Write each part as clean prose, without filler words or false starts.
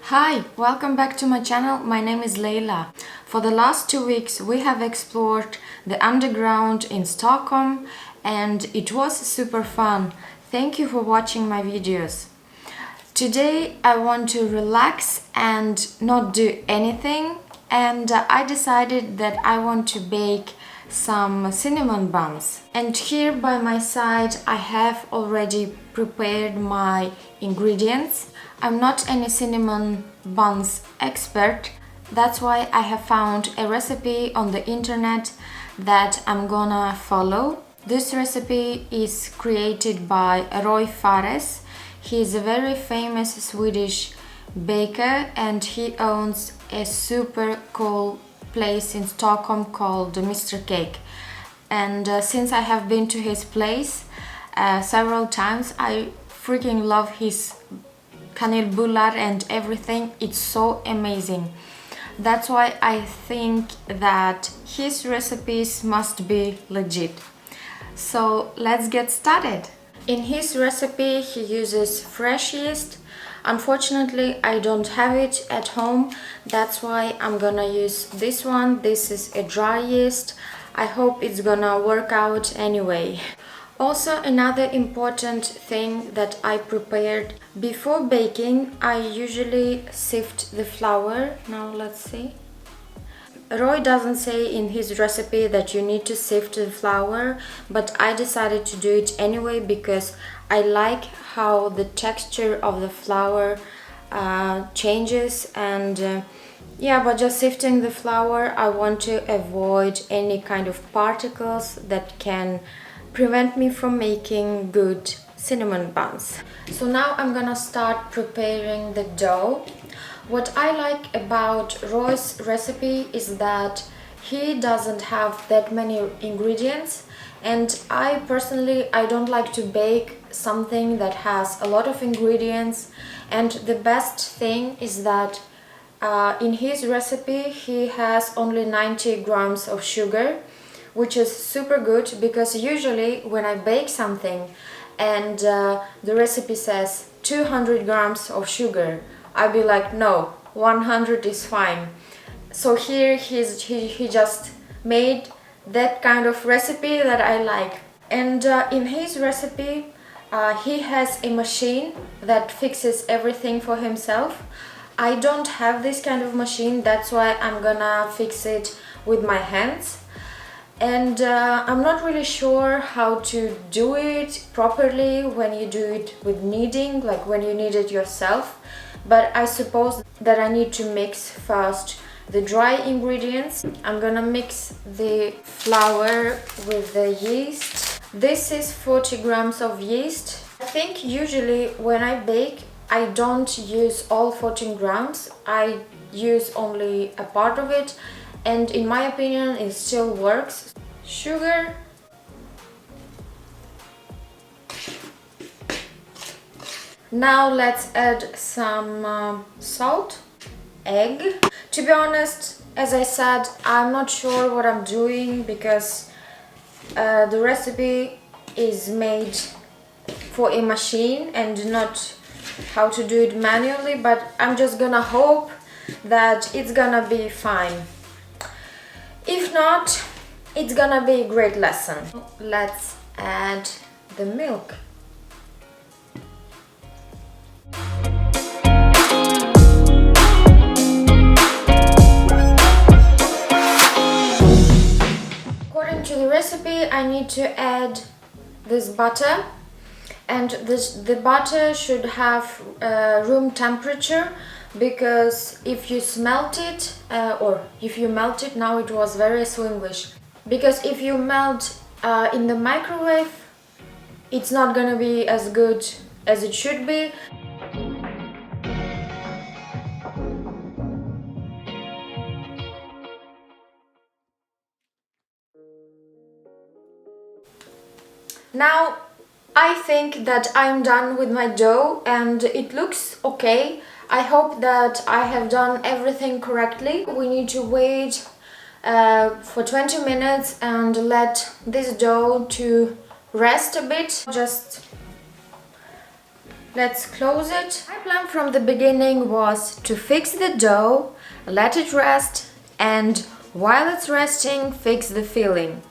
Hi, welcome back to my channel. My name is Leila. For the last 2 weeks we have explored the underground in Stockholm and it was super fun. Thank you for watching my videos. Today I want to relax and not do anything, and I decided that I want to bake some cinnamon buns. And here by my side I have already prepared my ingredients. I'm not any cinnamon buns expert, that's why I have found a recipe on the internet that I'm gonna follow. This recipe is created by Roy Fares. He is a very famous Swedish baker and he owns a super cool place in Stockholm called Mr. Cake. And since I have been to his place several times, I freaking love his Kanelbullar and everything. It's so amazing. That's why I think that his recipes must be legit. So let's get started. In his recipe he uses fresh yeast. Unfortunately I don't have it at home, that's why I'm gonna use this one. This is a dry yeast. I hope it's gonna work out anyway. Also, another important thing that I prepared before baking, I usually sift the flour. Now let's see. Roy doesn't say in his recipe that you need to sift the flour, but I decided to do it anyway because I like how the texture of the flour changes, and yeah, but just sifting the flour, I want to avoid any kind of particles that can prevent me from making good cinnamon buns. So now I'm gonna start preparing the dough. What I like about Roy's recipe is that he doesn't have that many ingredients, and I personally don't like to bake something that has a lot of ingredients. And the best thing is that in his recipe he has only 90 grams of sugar, which is super good because usually when I bake something and the recipe says 200 grams of sugar, I'd be like, no, 100 is fine. So here he just made that kind of recipe that I like. And in his recipe he has a machine that fixes everything for himself. I don't have this kind of machine, that's why I'm gonna fix it with my hands. And I'm not really sure how to do it properly when you do it with kneading, like when you knead it yourself. But I suppose that I need to mix first the dry ingredients. I'm gonna mix the flour with the yeast. This is 40 grams of yeast. I think usually when I bake I don't use all 14 grams, I use only a part of it, and in my opinion it still works. Sugar, now let's add some salt, egg. To be honest, as I said, I'm not sure what I'm doing because the recipe is made for a machine and not how to do it manually, but I'm just gonna hope that it's gonna be fine. If not, it's gonna be a great lesson. Let's add the milk. According to the recipe, I need to add this butter, and the butter should have room temperature, because if you smelt it now it was very Swinglish, because if you melt in the microwave it's not gonna be as good as it should be. Now I think that I'm done with my dough and it looks okay. I hope that I have done everything correctly. We need to wait for 20 minutes and let this dough to rest a bit. Just Let's close it. My plan from the beginning was to fix the dough, let it rest, and while it's resting, fix the filling.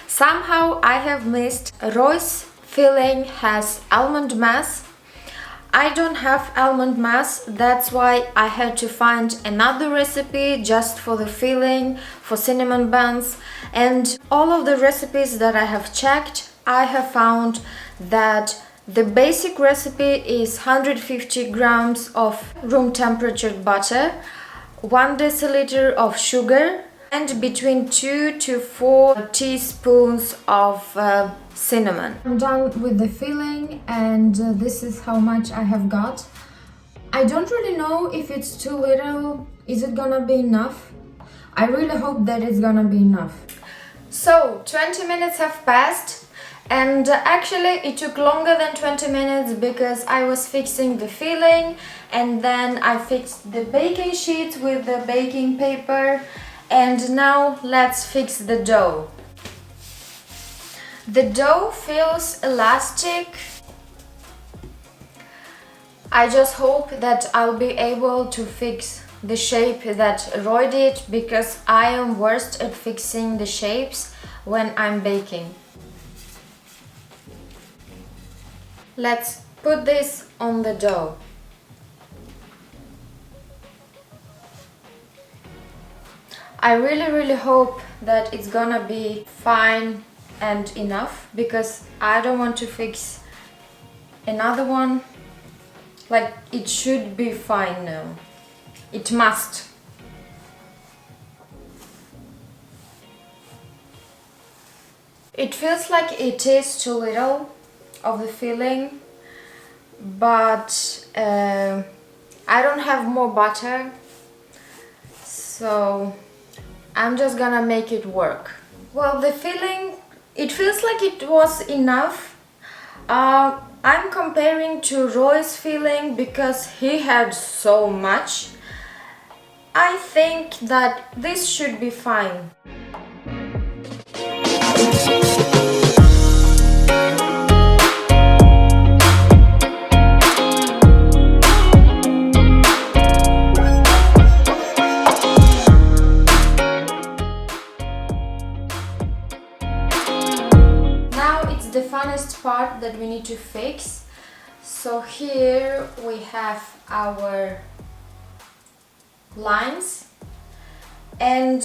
Somehow I have missed Roy's filling has almond mass. I don't have almond mass, that's why I had to find another recipe just for the filling, for cinnamon buns. And all of the recipes that I have checked, I have found that the basic recipe is 150 grams of room temperature butter, 1 deciliter of sugar, and between 2 to 4 teaspoons of cinnamon. I'm done with the filling, and this is how much I have got. I don't really know if it's too little. Is it gonna be enough? I really hope that it's gonna be enough. So 20 minutes have passed, and actually it took longer than 20 minutes because I was fixing the filling, and then I fixed the baking sheet with the baking paper. And now let's fix the dough. The dough feels elastic. I just hope that I'll be able to fix the shape that Roy did, because I am worst at fixing the shapes when I'm baking. Let's put this on the dough. I really hope that it's gonna be fine and enough, because I don't want to fix another one. Like, it should be fine now. It must. It feels like it is too little of the filling, but I don't have more butter, so I'm just gonna make it work. Well, the filling, it feels like it was enough. I'm comparing to Roy's filling because he had so much. I think that this should be fine. The funnest part that we need to fix. So here we have our lines, and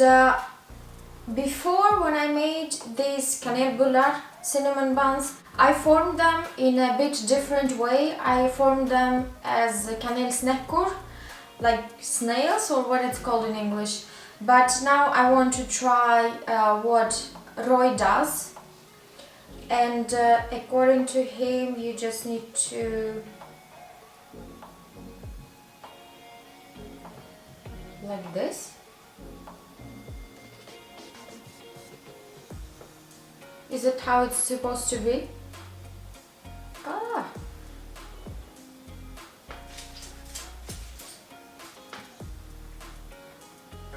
before, when I made these Kanelbullar cinnamon buns, I formed them in a bit different way. I formed them as kanelsnäckor, like snails, or what it's called in English. But now I want to try what Roy does. And according to him, you just need to like this. Is it how it's supposed to be? Ah.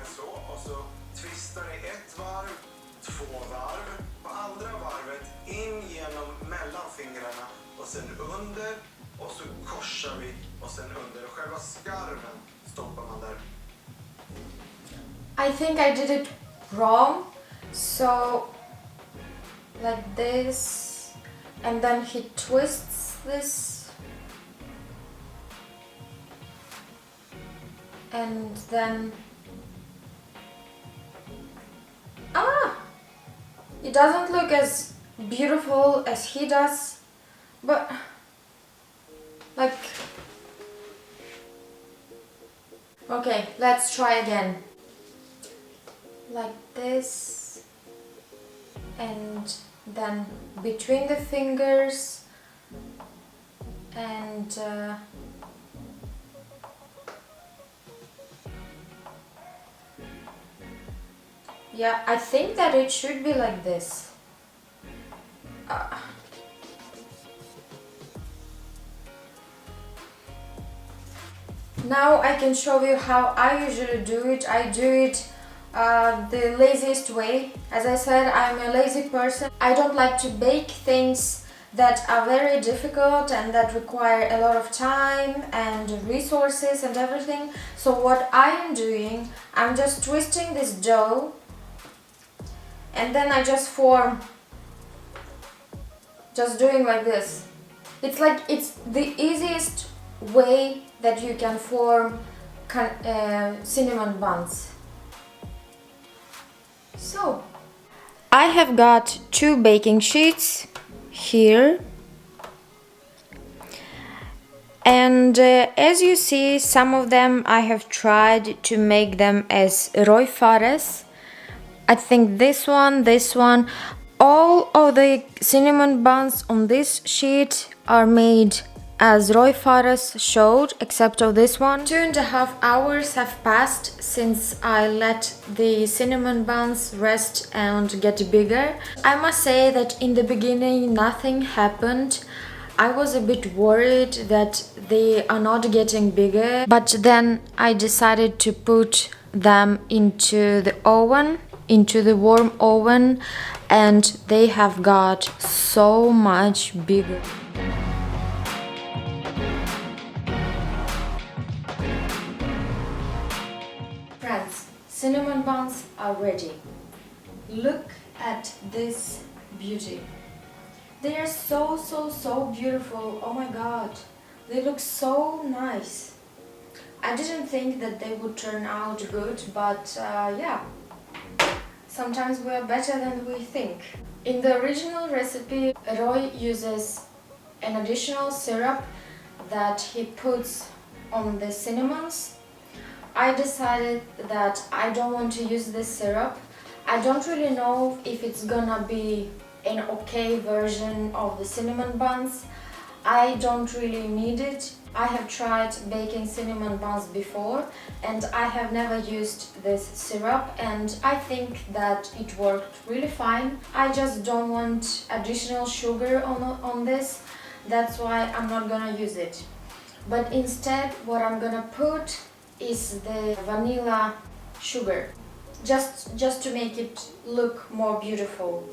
Så, och så twistar det ett varv, 2 varv, på andra varvet in genom mellanfingrarna och sen under, och så korsar vi och sen under, och själva skarven stoppar man där. I think I did it wrong. So like this, and then he twists this, and then it doesn't look as beautiful as he does, but like, okay, let's try again. Like this, and then between the fingers, and yeah, I think that it should be like this. Now I can show you how I usually do it. I do it the laziest way. As I said, I'm a lazy person. I don't like to bake things that are very difficult and that require a lot of time and resources and everything. So what I am doing, I'm just twisting this dough and then I just form, just doing like this. It's like, it's the easiest way that you can form cinnamon buns. So I have got 2 baking sheets here, and as you see, some of them I have tried to make them as roifares. I think this one, all of the cinnamon buns on this sheet are made as roifares showed, except of this one. 2.5 hours have passed since I let the cinnamon buns rest and get bigger. I must say that in the beginning nothing happened. I was a bit worried that they are not getting bigger, but then I decided to put them into the oven, into the warm oven, and they have got so much bigger. Friends, cinnamon buns are ready. Look at this beauty. They are so beautiful. Oh my god, they look so nice. I didn't think that they would turn out good, but yeah, sometimes we are better than we think. In the original recipe, Roy uses an additional syrup that he puts on the cinnamons. I decided that I don't want to use this syrup. I don't really know if it's gonna be an okay version of the cinnamon buns. I don't really need it. I have tried baking cinnamon buns before and I have never used this syrup, and I think that it worked really fine. I just don't want additional sugar on this, that's why I'm not gonna use it. But instead what I'm gonna put is the vanilla sugar, just to make it look more beautiful.